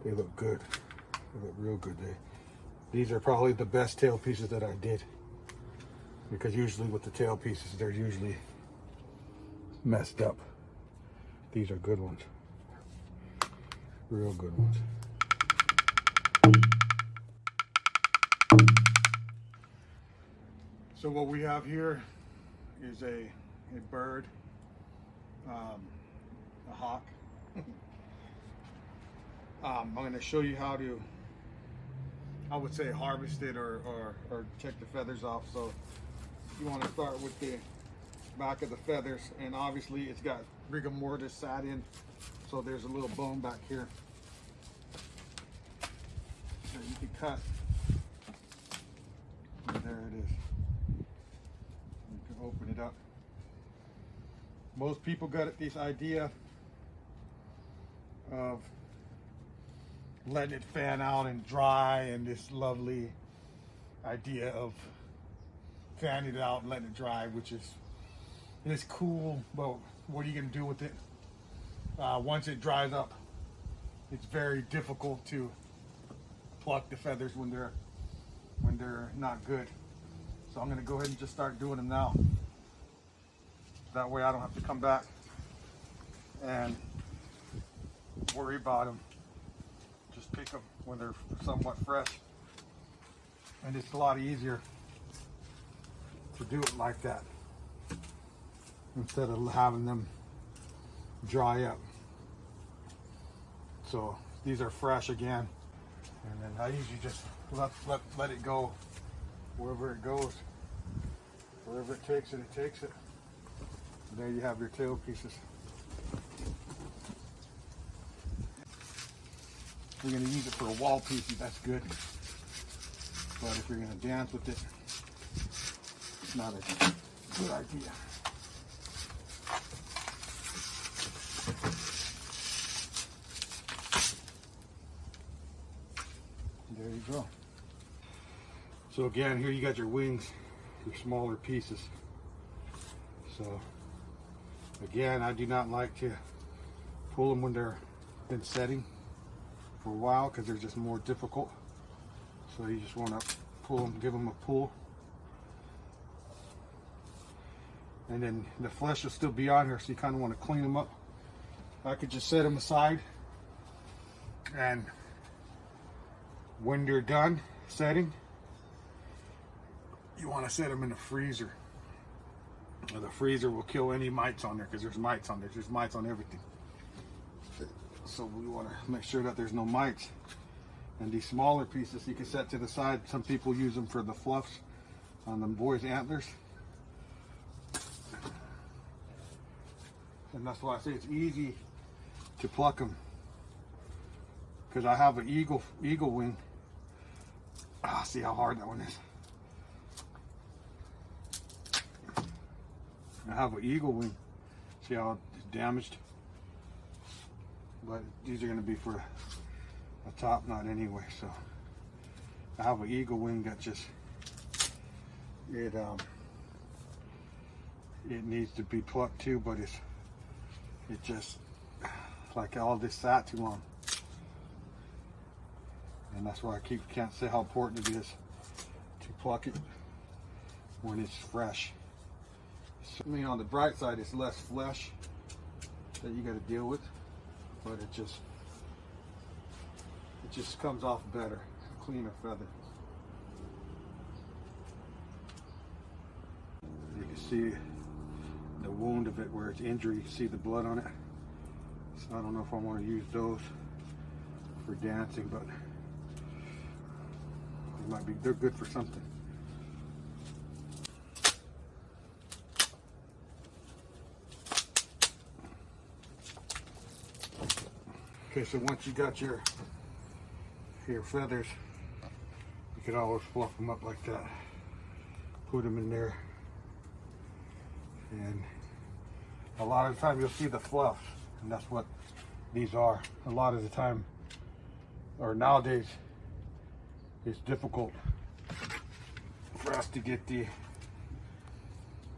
They look good. They look real good. These are probably the best tail pieces that I did, because usually with the tail pieces, they're usually messed up. These are good ones. Real good ones. So what we have here is a bird, a hawk. I'm going to show you how to, I would say, harvest it or check the feathers off. So you want to start with the back of the feathers, and obviously it's got rigor mortis sat in, so there's a little bone back here that you can cut. And there it is. You can open it up. Most people got this idea of letting it fan out and dry, and this lovely idea of fanning it out and letting it dry, which is cool, but what are you going to do with it? Once it dries up, it's very difficult to pluck the feathers when they're not good. So I'm going to go ahead and just start doing them now. That way I don't have to come back and worry about them. Just pick them when they're somewhat fresh, and it's a lot easier to do it like that instead of having them dry up. So these are fresh again, and then I usually just let it go wherever it goes. Wherever it takes it, it takes it. And there you have your tail pieces. If you're going to use it for a wall piece, that's good. But if you're going to dance with it, it's not a good idea. There you go. So again, here you got your wings, your smaller pieces. So again, I do not like to pull them when they're been setting for a while, because they're just more difficult. So you just want to pull them, give them a pull, and then the flesh will still be on here, so you kind of want to clean them up. I could just set them aside, and when they're done setting, you want to set them in the freezer. The freezer will kill any mites on there, because there's mites on there. There's mites on everything. So we want to make sure that there's no mites. And these smaller pieces you can set to the side. Some people use them for the fluffs on the boys' antlers. And that's why I say it's easy to pluck them, because I have an eagle wing. See how hard that one is. I have an eagle wing. See how it's damaged? But these are going to be for a top knot anyway. So I have an eagle wing that just it needs to be plucked too, but it just, like, all this sat too long, and that's why I can't say how important it is to pluck it when it's fresh. So, I mean, on the bright side, it's less flesh that you got to deal with, but it just comes off better, cleaner feather. You can see the wound of it where it's injury. You can see the blood on it. So I don't know if I want to use those for dancing, but they're good for something. Okay, so once you got your feathers, you can always fluff them up like that. Put them in there, and a lot of the time you'll see the fluffs, and that's what these are. A lot of the time, or nowadays, it's difficult for us to get the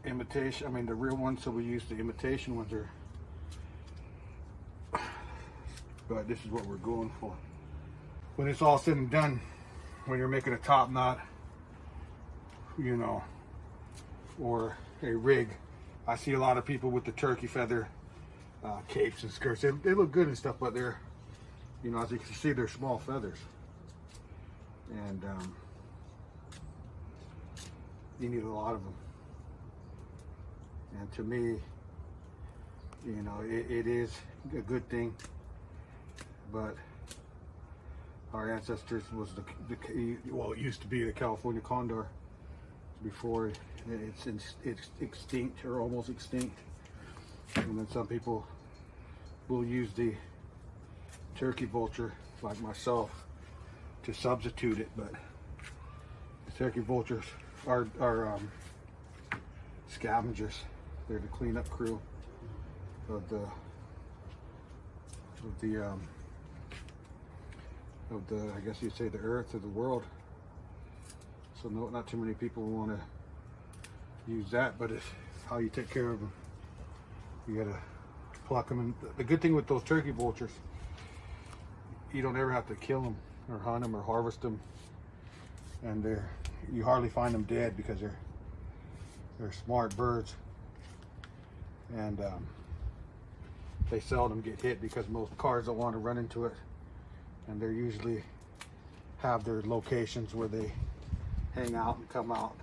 imitation, I mean the real ones, so we use the imitation ones. But this is what we're going for. when it's all said and done, when you're making a top knot, you know, or a rig, I see a lot of people with the turkey feather capes and skirts. They look good and stuff, but they're, you know, as you can see, they're small feathers, and you need a lot of them. And to me, you know, it is a good thing, but our ancestors was well, it used to be the California condor before it's extinct or almost extinct. And then some people will use the turkey vulture, like myself, to substitute it, but the turkey vultures are scavengers. They're the cleanup crew of the I guess you'd say the earth, of the world. So not too many people want to use that, but it's how you take care of them. You gotta pluck them. And the good thing with those turkey vultures, you don't ever have to kill them or hunt them or harvest them, and you hardly find them dead because they're smart birds, and they seldom get hit because most cars don't want to run into it, and they usually have their locations where they hang out and come out.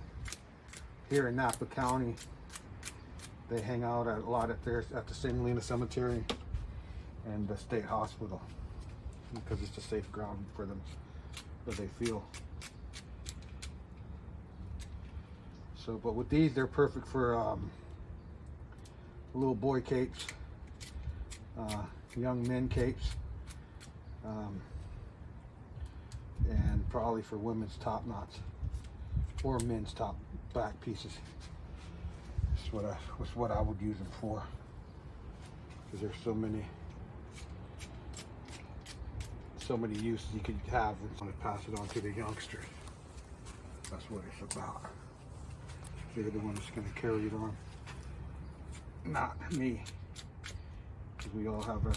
Here in Napa County, they hang out a lot at the St. Helena Cemetery and the state hospital, because it's a safe ground for them, that they feel. So, but with these, they're perfect for little boy capes, young men capes, and probably for women's top knots or men's top back pieces. That's what I would use them for, because there's so many uses you could have when you want to pass it on to the youngsters. That's what it's about. They're the ones that's going to carry it on, not me, because we all have a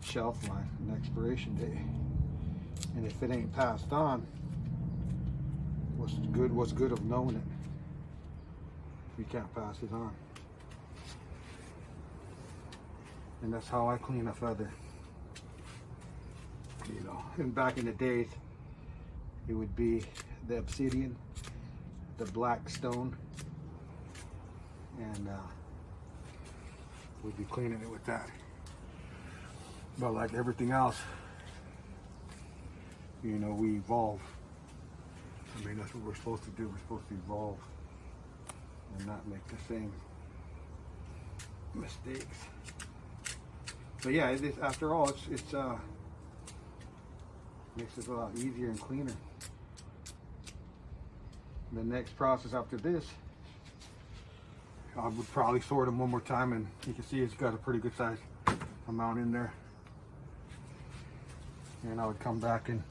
shelf life and expiration date, and if it ain't passed on, what's good of knowing it? You can't pass it on. And that's how I clean a feather. You know, and back in the days, it would be the obsidian, the black stone, and we'd be cleaning it with that. But like everything else, you know, we evolve. I mean, that's what we're supposed to do. We're supposed to evolve and not make the same mistakes. But yeah, after all, it's makes it a lot easier and cleaner. The next process after this, I would probably sort them one more time, and you can see it's got a pretty good size amount in there. And I would come back and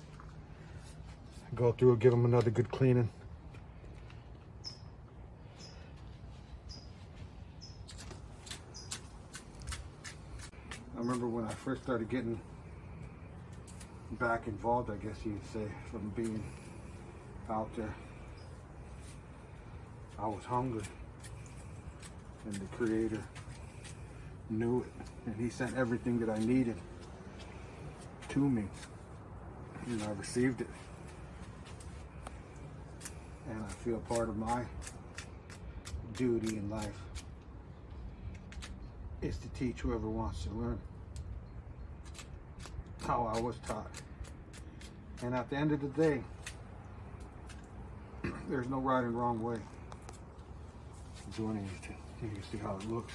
go through and give them another good cleaning. I remember when I first started getting back involved, I guess you'd say, from being out there, I was hungry, and the Creator knew it, and He sent everything that I needed to me, and I received it. And I feel part of my duty in life is to teach whoever wants to learn how I was taught. And at the end of the day, there's no right and wrong way of doing anything. You can see how it looks.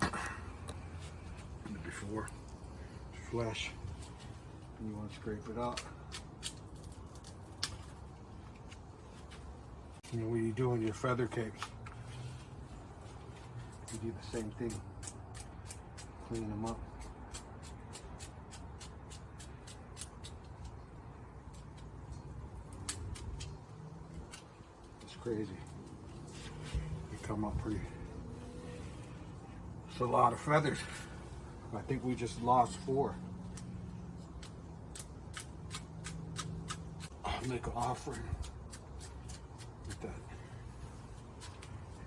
And before, flesh, and you want to scrape it out. You know, when you're doing your feather capes, you do the same thing. Clean them up. It's crazy. They come up pretty. It's a lot of feathers. I think we just lost 4. I'll make an offering with that.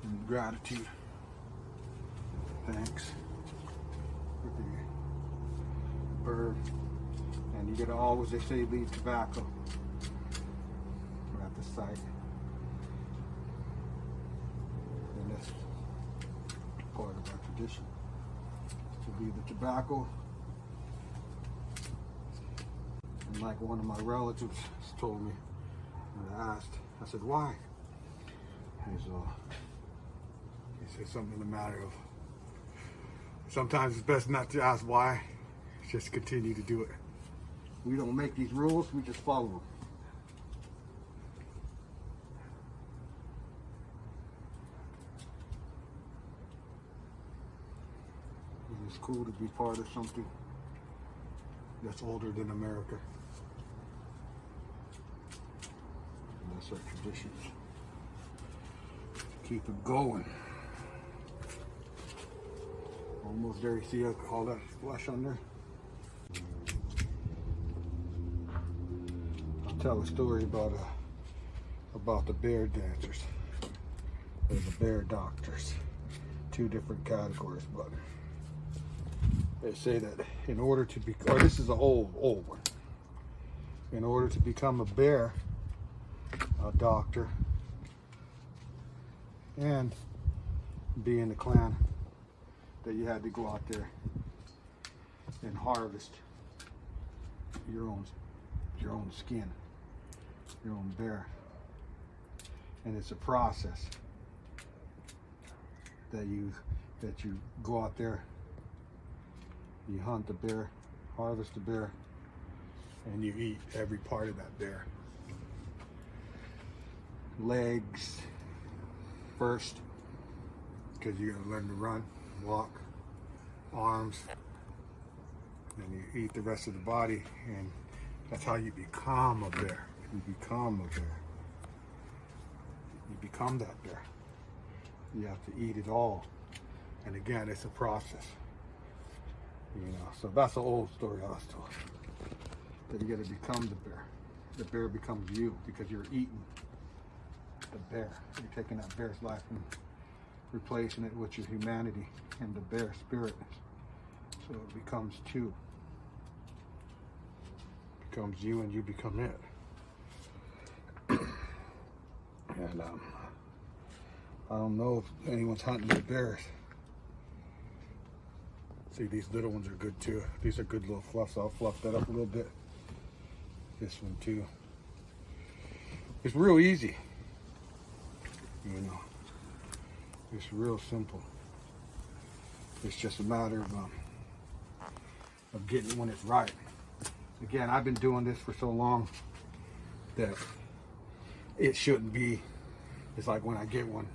And gratitude. Thanks for the bird. And you gotta always, they say, leave tobacco at the site. And that's part of our tradition. To leave the tobacco. And like one of my relatives told me, when I asked, I said, why? He said something in the matter of, sometimes it's best not to ask why, just continue to do it. We don't make these rules, we just follow them. And it's cool to be part of something that's older than America. And that's our traditions. Keep it going. Almost there. You see all that flesh on there? I'll tell a story about the bear dancers. There's the bear doctors. Two different categories, but they say that in order to be, or this is an old one. In order to become a bear, a doctor, and be in the clan, that you had to go out there and harvest your own skin, your own bear. And it's a process that you go out there, you hunt the bear, harvest the bear, and you eat every part of that bear. Legs first, because you gotta learn to run, walk, arms, and you eat the rest of the body, and that's how you become a bear. You become a bear. You become that bear. You have to eat it all. And again, it's a process. You know, so that's an old story I was told. That you gotta become the bear. The bear becomes you because you're eating the bear. You're taking that bear's life and replacing it with your humanity and the bear spirit. So it becomes two. It becomes you and you become it. And I don't know if anyone's hunting the bears. See, these little ones are good too. These are good little fluffs. I'll fluff that up a little bit. This one too. It's real easy. You know, it's real simple. It's just a matter of getting when it's right. Again, I've been doing this for so long that it shouldn't be. It's like when I get one,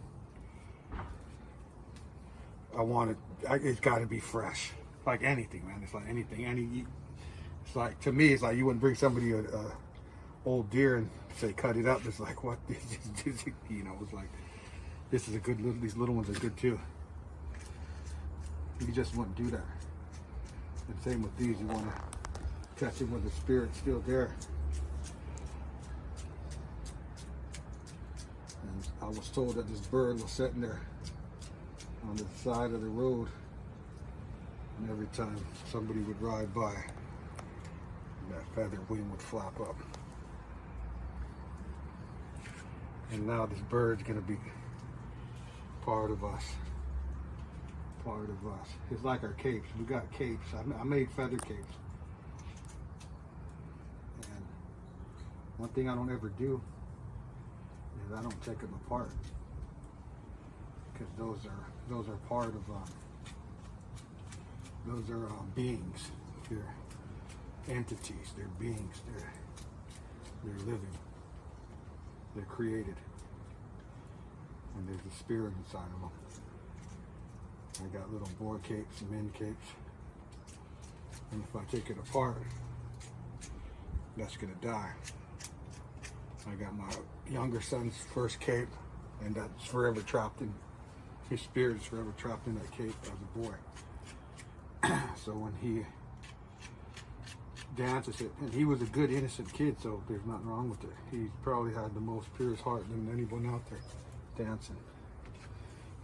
I want it. It's got to be fresh, like anything, man. It's like anything. It's like, to me, it's like you wouldn't bring somebody a old deer and say cut it up. It's like, what? You know, it's like, this is a good little. These little ones are good too. You just wouldn't do that. And same with these. You want to catch them with the spirit still there. And I was told that this bird was sitting there on the side of the road, and every time somebody would ride by, that feather wing would flap up. And now this bird's gonna be part of us. Part of us. It's like our capes. We got capes. I made feather capes. And one thing I don't ever do is I don't take them apart, because those are part of those are beings. They're entities. They're beings. They're living. They're created, and there's a spirit inside of them. I got little boy capes and men capes, and if I take it apart, that's gonna die. I got my younger son's first cape, and that's forever trapped in, his spirit is forever trapped in that cape as a boy. So when he dances it. And he was a good, innocent kid, so there's nothing wrong with it. He probably had the most purest heart than anyone out there dancing.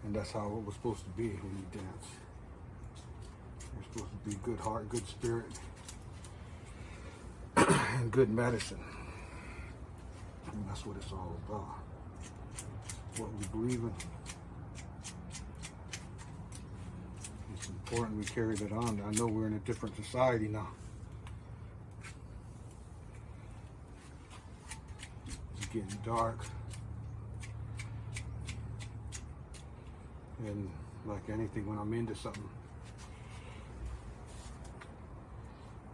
And that's how it was supposed to be when you dance. You're supposed to be good heart, good spirit, and good medicine. And that's what it's all about. What we believe in. It's important we carry that on. I know we're in a different society now. It's getting dark. And like anything, when I'm into something,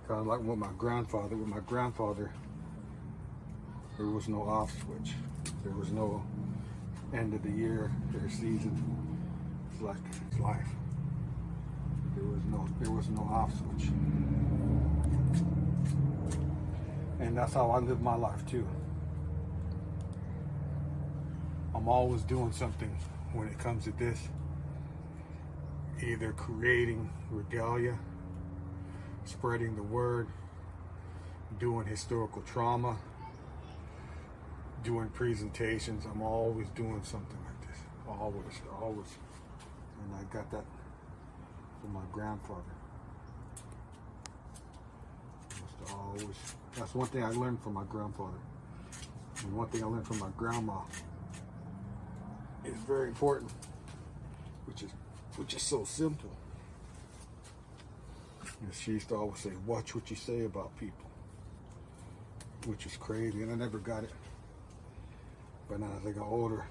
kind of like with my grandfather, there was no off switch. There was no end of the year, their season. It's like it's life. There was no off switch. And that's how I live my life too. I'm always doing something when it comes to this. Either creating regalia, spreading the word, doing historical trauma, doing presentations. I'm always doing something like this. Always. And I got that from my grandfather. That's one thing I learned from my grandfather. And one thing I learned from my grandma is very important, which is so simple. And she used to always say, watch what you say about people, which is crazy, and I never got it. But now as I got older,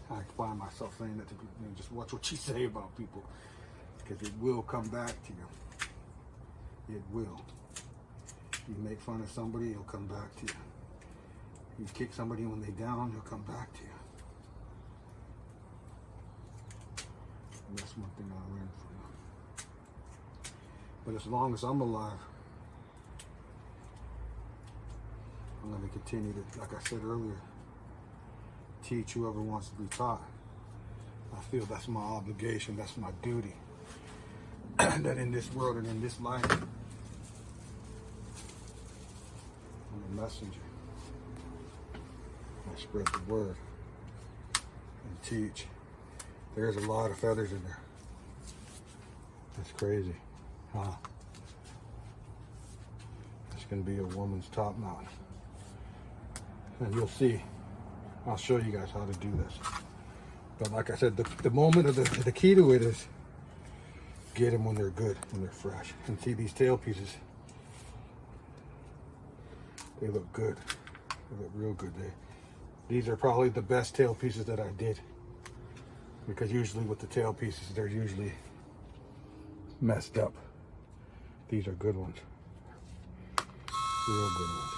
I find myself saying that to people, just watch what you say about people, because it will come back to you. It will. You make fun of somebody, it'll come back to you. You kick somebody when they're down, it'll come back to you. And that's one thing I learned from them. But as long as I'm alive, I'm going to continue to, like I said earlier, teach whoever wants to be taught. I feel that's my obligation, that's my duty. That in this world and in this life, I'm a messenger. I spread the word and teach. There's a lot of feathers in there. That's crazy. Huh? It's going to be a woman's top knot. And you'll see. I'll show you guys how to do this. But like I said, the moment of the key to it is get them when they're good, when they're fresh. And see these tail pieces, they look good. They look real good. These are probably the best tail pieces that I did. Because usually with the tail pieces, they're usually messed up. These are good ones. Real good ones.